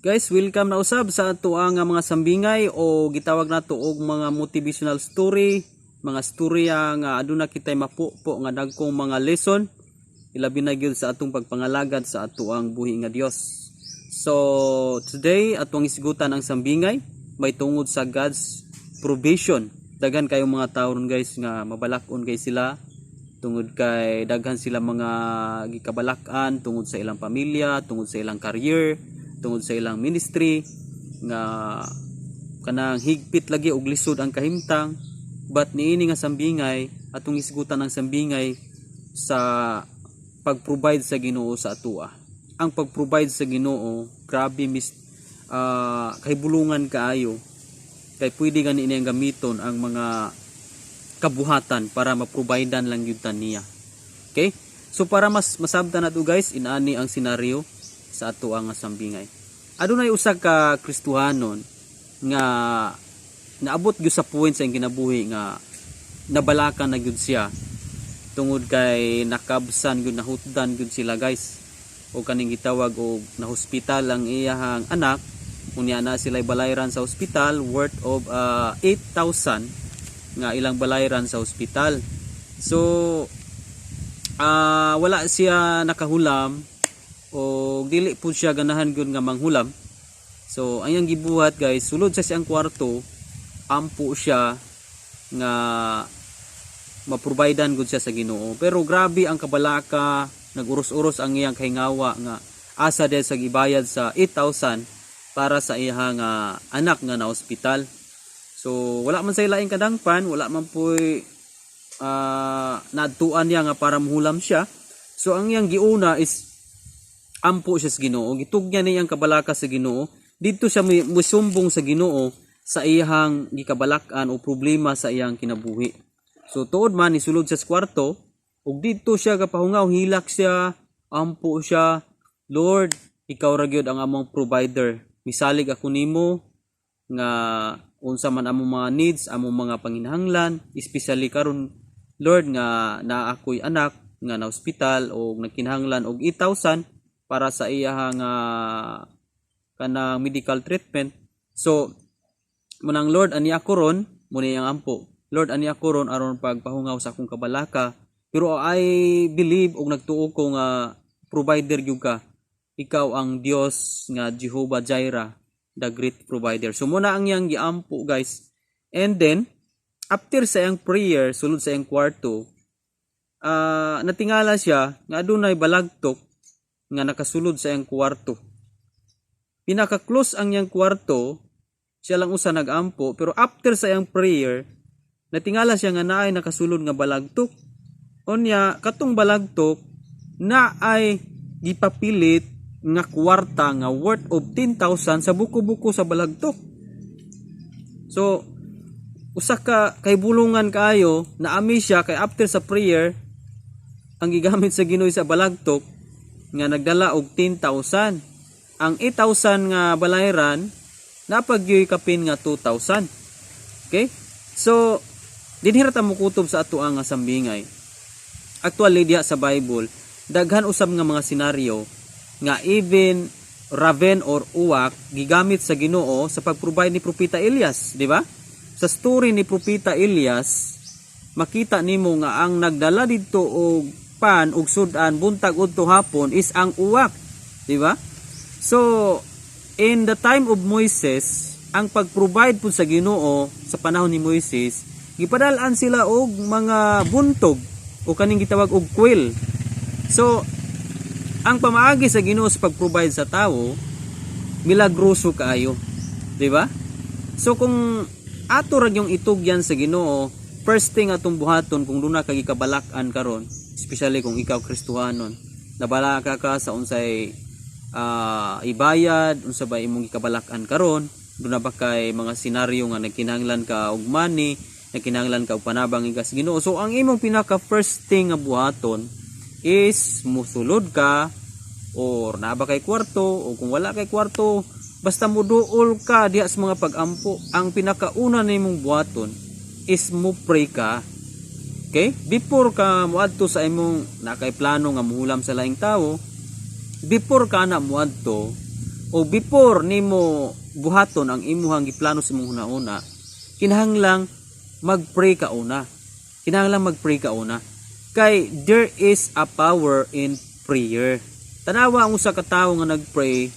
Guys, welcome na usab sa ato nga mga sambingay o gitawag nato og mga motivational story, mga storya nga aduna kitay mapupo nga dagkong mga lesson ilabi na gyud sa atong pagpangalagad sa ato ang buhi nga Dios. So, today atong isgutan ang sambingay may tungod sa God's provision. Daghan kayong mga tawo guys nga mabalak-on kay sila tungod kay daghan sila mga gikabalakan tungod sa ilang pamilya, tungod sa ilang career, tungod sa ilang ministry nga kanang higpit lagi og lisod ang kahimtang, but niini nga sambingay atong isgutan ang sambingay sa pag-provide sa Ginoo sa atua. Ang pag-provide sa Ginoo grabe kahibulungan kaayo kay pwede gani niyang gamiton ang mga kabuhatan para ma-providean lang gyud niya. Okay? So para mas masabtan nato guys, inani ang senaryo sa ato ang sambingay. Adunay usa ka Kristohanon nga naabot gyud sa point sa kinabuhi nga nabalakan na gyud siya tungod kay nakabsan gyud nahutdan gyud sila guys. O kaning gitawag og na hospital ang iyahang anak, unya na sila balayran sa hospital worth of 8,000 nga ilang balayran sa hospital. So wala siya nakahulam o dili po siya ganahan gyud nga manghulam. So ayang gibuhat guys, sulod sa siyang kwarto, ampo siya nga maprovidean gud siya sa Ginoo. Pero grabe ang kabalaka, naguros-uros ang iyang kahingawa nga asa din sa gibayad sa 8,000 para sa iyang anak nga na ospital. So wala man sa ilaing kadangpan, wala man po'y nadtuan niya nga para muhulam siya. So ang iyang giuna is ampo siya sa Ginoo, gitugyan niya ang kabalaka sa Ginoo. Dito siya musumbong sa Ginoo sa iyang gikabalakan o problema sa iyang kinabuhi. So tuod man isulod siya sa kwarto ug dito siya kapahungaw, hilak siya, ampo siya, Lord, ikaw ra gyud ang among provider. Misalig ako nimo nga unsa man among mga needs, among mga panginahanglan, especially karon Lord nga naa ako'y anak nga na ospital o nagkinahanglan og 8,000 para sa iyang kanang medical treatment. So munang Lord ani ako ron, muna ang ampo. Lord ani ako ron aron pagpahungaw sa akong kabalaka. Pero I believe og nagtuo ko nga provider gyud ka. Ikaw ang Dios nga Jehovah Jireh, the great provider. So muna ang yang giampo guys. And then after sa iyang prayer sulod sa iyang kwarto, natingala siya nga adunay balagtok nga nakasulod sa iyang kwarto. Pinaka-close ang iyang kwarto, siya lang usa nagampo, pero after sa iyang prayer, natingala siya nga naay nakasulod nga balagtok. Unya, katong balagtok na ay gipapilit nga kwarta nga worth of 10,000 sa buko-buko sa balagtok. So, usa ka kay bulungan kaayo, naami siya kay after sa prayer, ang gigamit sa Ginoo sa balagtok nga nagdala og 10,000. Ang 8,000 nga balayran napagyoy kapin nga 2,000. Okay? So dinhi ta mo kutob sa ato ang sambingay. Actually diha sa Bible, daghan usab nga mga senaryo nga even raven or uwak gigamit sa Ginoo sa pag-provide ni Propeta Elias, di ba? Sa story ni Propeta Elias, makita nimo nga ang nagdala didto og pan ug sudan buntag udto hapon is ang uwak, di ba? So in the time of Moises, ang pag-provide po sa Ginoo sa panahon ni Moises, gipadalan sila og mga buntog o kaning gitawag og quail. So ang pamaagi sa Ginoo sa pag-provide sa tawo milagroso kaayo, di ba? So kung ato ra yung itugyan sa Ginoo, first thing atong buhaton kung duna kay gikabalakan karon, especially kung ikaw Kristohanon, nabalaka ka sa unsay ibayad, unsa ba imong gikabalakan karon, duna ba kay mga senaryo nga nagkinahanglan ka og money, nagkinahanglan ka og panabang igas Ginoo. So ang imong pinaka first thing nga buhaton is musulod ka or naa ba kay kwarto, o kung wala kay kwarto basta muduol ka diha sa mga pag-ampo. Ang pinakauna nimong buhaton is mo pray ka. Okay? Before ka muadto sa imong nakay plano nga muhulam sa laing tawo, before ka na muadto, o before nimo buhaton ang imuhang giplano sa imong una-una, kinahanglang mag-pray ka una. Kay there is a power in prayer. Tanawa ang usa ka tawo nga nagpray,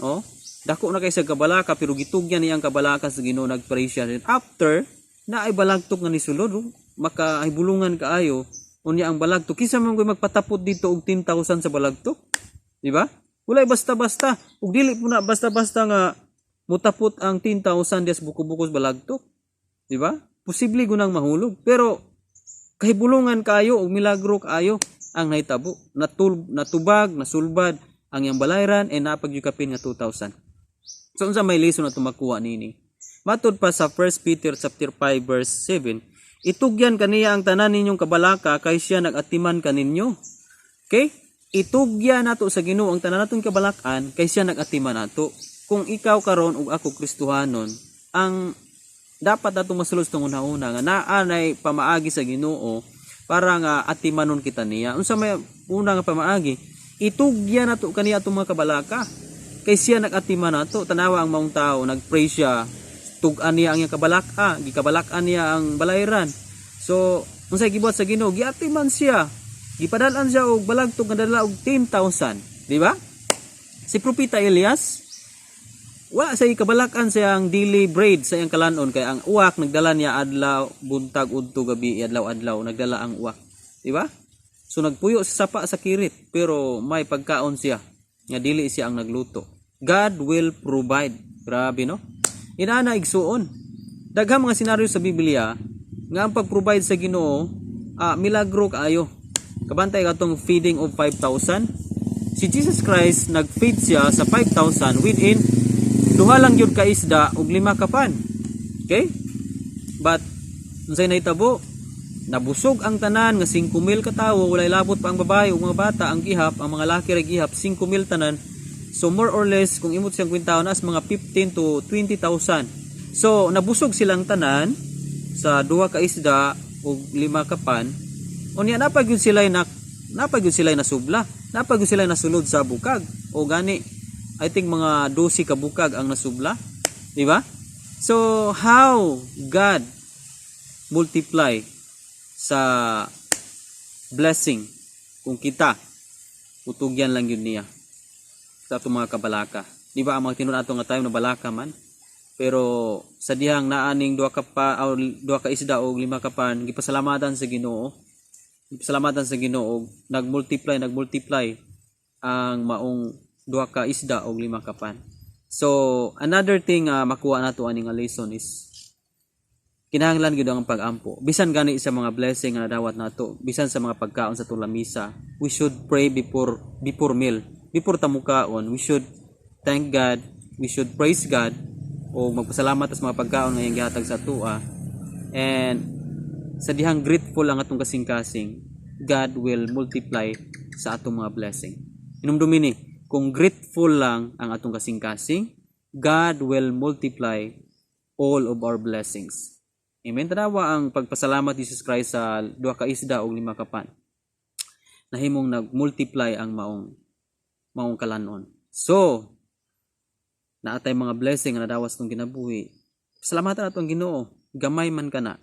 oh, dako na kay sa kabalaka pero gitugyan niya ang kabalaka sa Ginoo, nagpray siya. And after na ay balagtok nga ni sulod, makahibulungan kaayo unya ang balagtok. Kinsa man koy magpatapot dito og 10,000 sa balagtok? Di ba? Walay basta-basta. Ug dili po na basta-basta nga mutapot ang 10,000 des buko-bukos balagtok. Di ba? Posible gunang mahulog. Pero kahibulungan kayo og milagro kayo ang nahitabo. Natubag, nasulbad ang iyang balayran and napagyukapin nga 2,000. So unsa may lesson na tumakuha nini? Matod pa sa 1 Peter chapter 5 verse 7, itugyan kaniya ang tanan ninyong kabalaka kay siya nagatiman kaninyo. Okay? Itugyan nato sa Ginoo ang tanan natong kabalakan kay siya nagatiman nato. Kung ikaw karon ug ako Kristohanon, ang dapat nato masulod tong una-una nga naa nay pamaagi sa Ginoo para nga atimanon kita niya. Unsa may una nga pamaagi? Itugyan nato kaniya atong mga kabalaka kay siya nagatiman nato. Tanawa ang maong tao, nagpray siya, tugan niya ang iyang kabalaka, gikabalak-an niya ang balayran. So, unsay gibuhat sa Ginoo, giatiman siya. Gipadalan siya og balagtog nga dala og 10,000, di ba? Si Propeta Elias, wala sa ikabalakan siyang dili bread sa iyang kalanon kay ang uwak nagdala niya adlaw, buntag, udto, gabi, adlaw-adlaw nagdala ang uwak, di ba? So nagpuyo sa sapa sa kirit pero may pagkaon siya nga dili siya ang nagluto. God will provide. Grabe no? Inana igsuon. Daghang mga senaryo sa Biblia nga ang pag-provide sa Ginoo milagro kaayo. Kabantay katong feeding of 5,000. Si Jesus Christ nag-feed siya sa 5,000 within duha lang yun ka isda ug 5 ka pan. Okay? But unsay nahitabo? Nabusog ang tanan nga 5,000 ka tawo, walay labot pa ang babae ug mga bata ang gihap, ang mga laki ra gihap 5,000 tanan. So more or less kung imot siyang kwintahon as mga 15 to 20,000. So nabusog silang tanan sa duha ka isda ug 5 ka pan. Unya napagyud sila nasubla, napagyud sila nasulod sa bukag o gani I think mga 12 ka bukag ang nasubla, di ba? So how God multiply sa blessing kung kita utugyan lang yun niya sa atong mga kabalaka. Di ba ang mga tinud ato nga time na balaka man? Pero sa dihang naaning duha ka isda o 5 ka pan, gipasalamatan sa Ginoo. Gipasalamatan sa Ginoo, nagmultiply ang maong duha ka isda o 5 ka pan. So another thing makuha nato ani nga lesson is kinahanglan gyud ang pag-ampo. Bisan gani sa mga blessing nga nadawat nato, bisan sa mga pagkaon sa tulamisa, we should pray before meal. Before tamukaon, we should thank God, we should praise God o magpasalamat sa mga pagkaon nga iyang gihatag sa atua. And sa dihang grateful ang atong kasing-kasing, God will multiply sa atong mga blessing. Hinumdumi ni, kung grateful lang ang atong kasing-kasing, God will multiply all of our blessings. Amen. Tanawa ang pagpasalamat Jesus Christ sa 2 ka isda o 5 ka pan. Nahimong nag-multiply ang maong kalanon. So, naatay mga blessing na nadawas tong kinabuhi. Pasalamatan nato ang Ginoo. Gamay man ka na.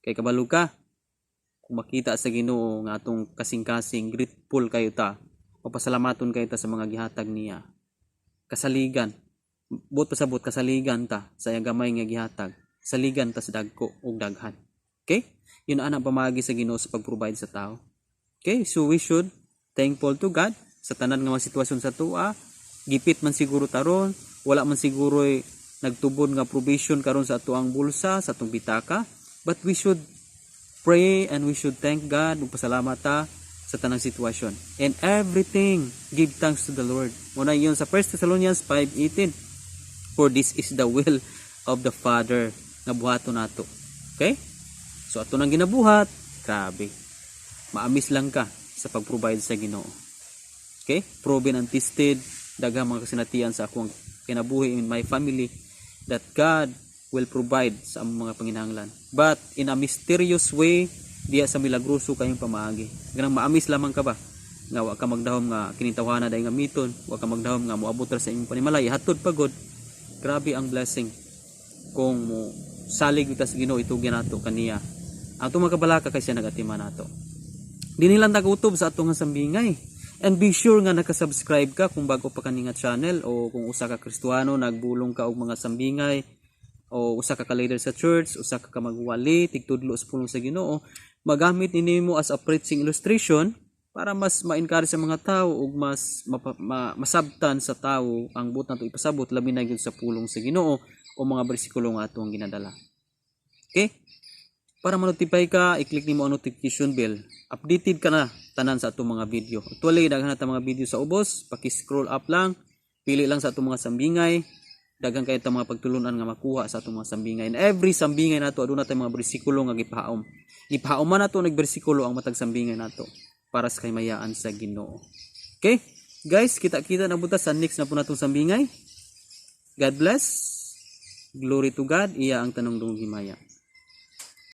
Kay kabalo ka. Kung makita sa Ginoo nga atong kasing-kasing, grateful kayo ta. O pasalamaton kayo ta sa mga gihatag niya. Kasaligan. Buot pasabot kasaligan ta sa iyang gamay nga gihatag. Saligan ta sa dagko o daghan. Okay? Yun ang pamagi sa Ginoo sa pag-provide sa tao. Okay? So we should thankful to God sa tanan nga mga sitwasyon sa tua. Gipit man siguro taron, wala man siguro nagtubod nga provision karon sa atuang bulsa, sa atong bitaka, but we should pray and we should thank God ug pasalamat ta sa tanang sitwasyon. And everything give thanks to the Lord. Muna yun sa 1 Thessalonians 5:18. For this is the will of the Father nga buhaton nato. Okay? So ato nang ginabuhat, grabe. Maamis lang ka sa pag-provide sa Ginoo. Okay? Proven and tested, daghang mga kasinatian sa akong kinabuhi in my family that God will provide sa among mga panginahanglan. But in a mysterious way, diya sa milagroso kayong pamaagi. Ganang maamis lamang ka ba nga wa ka magdahom nga kinitawhana day nga miton, wa ka magdahom nga moabot ra sa imong panimalay, hatod pagod. Grabe ang blessing kung mo salig utas Ginoo itugyan nato kaniya. Ang atong makabalaka kay siya nagatima nato. Dili lang tagutob sa atong sambingay. And be sure nga naka-subscribe ka kung bago pa kani nga channel, o kung usa ka Kristiyano nagbulong ka og mga sambingay, o usa ka leader sa church, usa ka magwali tigtudlo sa pulong sa Ginoo, magamit nimo as a preaching illustration para mas ma-encourage sa mga tao ug mas masabtan sa tao ang buot nato ipasabot labi na gyud sa pulong sa Ginoo o mga bersikulo nga atong ginadala. Okay? Para ma-notify ka, i-click nimo ang notification bell. Updated ka na tanan sa atong mga video. Actually, daghan na ta mga video sa ubos, paki-scroll up lang, pili lang sa atong mga sambingay, daghan kayo ta mga pagtulunan nga makuha sa atong mga sambingay. And every sambingay nato aduna tay mga bersikulo nga gipahaom. Ipahaom man nato nagbersikulo ang matag sambingay nato para sa kaymayaan sa Ginoo. Okay? Guys, kita-kita na buta sa next na po natong sambingay. God bless. Glory to God. Iya ang tanong dong himaya.